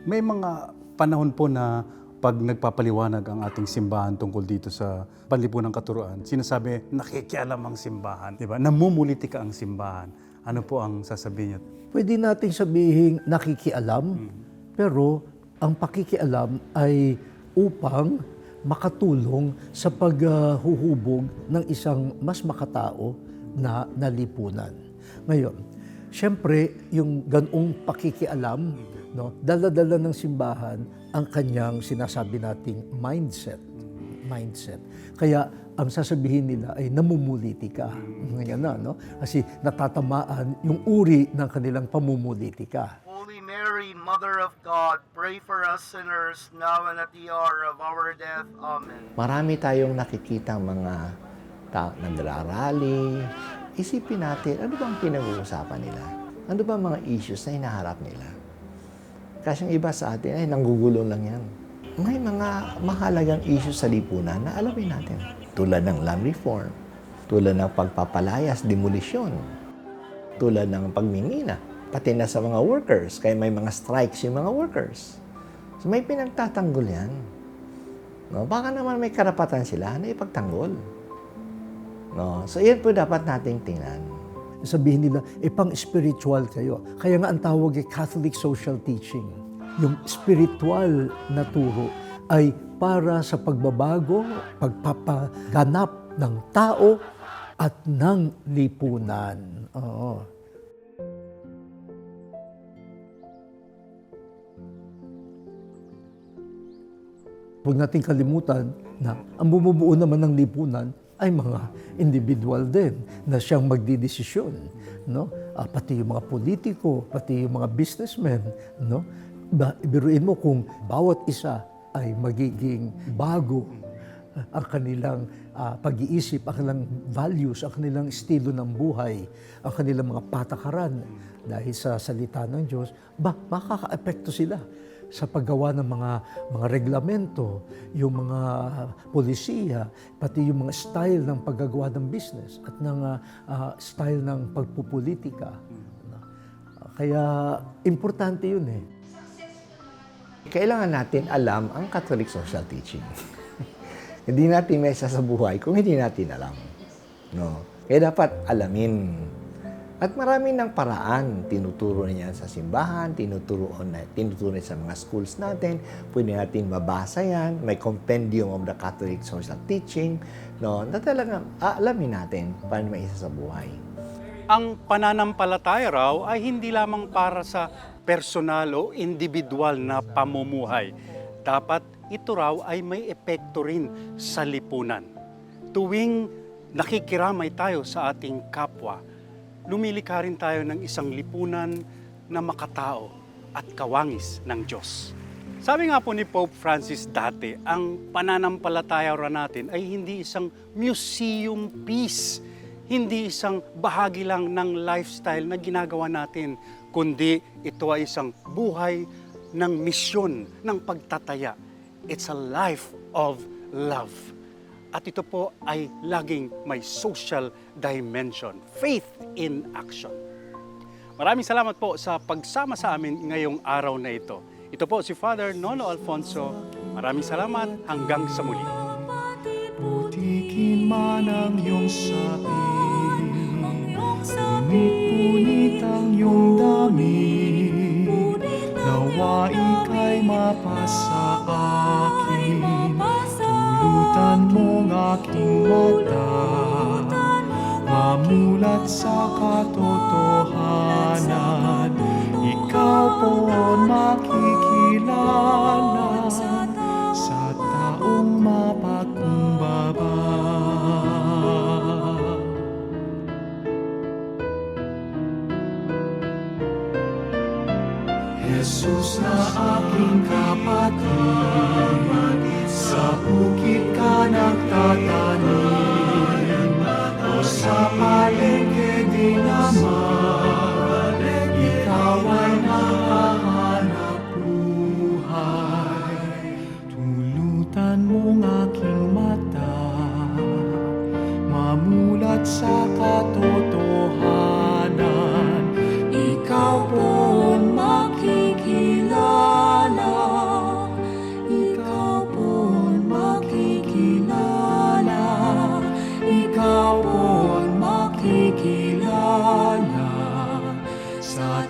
May mga panahon po na pag nagpapaliwanag ang ating simbahan tungkol dito sa panlipunang katuruan, sinasabi, nakikialam ang simbahan, di ba? Namumulitika ang simbahan. Ano po ang sasabihin niyo? Pwede nating sabihin nakikialam, pero ang pakikialam ay upang makatulong sa paghuhubog ng isang mas makatao na lipunan. Ngayon, siyempre, yung ganong pakikialam, no, dala-dala ng simbahan ang kanyang sinasabi nating mindset. Kaya ang sasabihin nila ay namumulitika. Ngayon na, no? Kasi natatamaan yung uri ng kanilang pamumulitika. Holy Mary, Mother of God, pray for us sinners, now and at the hour of our death. Amen. Marami tayong nakikita mga nagrarally. Isipin natin, ano bang pinag-uusapan nila? Ano ba mga issues na hinaharap nila? Kasi yung iba sa atin, ay nanggugulo lang yan. May mga mahalagang issues sa lipunan na alamin natin. Tulad ng land reform, tulad ng pagpapalayas, demolisyon, tulad ng pagmingina, pati na sa mga workers, kaya may mga strikes yung mga workers. So may pinagtatanggol yan. No? Baka naman may karapatan sila na ipagtanggol. No? So yan po dapat nating tingnan. Sabihin nila, pang-spiritual kayo. Kaya nga ang tawag ay Catholic Social Teaching. Yung spiritual na turo ay para sa pagbabago, pagpapaganap ng tao at ng lipunan. Oo. Huwag nating kalimutan na ang bumubuo naman ng lipunan ay mga individual din na siyang magdidesisyon, no? Pati yung mga politiko, pati yung mga businessmen, no? Ibiruin mo kung bawat isa ay magiging bago ang kanilang pag-iisip, ang kanilang values, ang kanilang estilo ng buhay, ang kanilang mga patakaran dahil sa salita ng Diyos, makaka-epekto sila sa paggawa ng mga reglamento, yung mga polisiya, pati yung mga style ng paggagawa ng business at ng style ng pagpupolitika. Kaya importante yun eh. Kailangan natin alam ang Catholic Social Teaching. Hindi natin may isa sa buhay kung hindi natin alam. No? Kaya dapat alamin. At marami ng paraan. Tinuturo niya sa simbahan, tinuturo niya sa mga schools natin. Pwede natin mabasa yan. May compendium of the Catholic Social Teaching. No? Na talagang alamin natin paano may isa sa buhay. Ang pananampalataya raw ay hindi lamang para sa personal o individual na pamumuhay. Dapat ito raw ay may epekto rin sa lipunan. Tuwing nakikiramay tayo sa ating kapwa, lumilika rin tayo ng isang lipunan na makatao at kawangis ng Diyos. Sabi nga po ni Pope Francis dati, ang pananampalataya raw natin ay hindi isang museum piece, hindi isang bahagi lang ng lifestyle na ginagawa natin, kundi ito ay isang buhay ng misyon, ng pagtataya. It's a life of love. At ito po ay laging may social dimension, faith in action. Maraming salamat po sa pagsama sa amin ngayong araw na ito. Ito po si Father Nolo Alfonso. Maraming salamat, hanggang sa muli. Putikin man ang iyong sabi, punit-punit ang iyong dami, nawa ika'y mapasa akin, tulutan mong aking mata, mamulat sa katotohanan, ikaw po makikilala sa taong mapagkumbaba. Jesus na aking kapatid, sa bukid ka nagtatanim, o sa palengke din naman, ikaw ay nakahanap buhay. Tulutan mong aking mata, mamulat sa katotohanan, ikaw po ang makikilala makikilala sa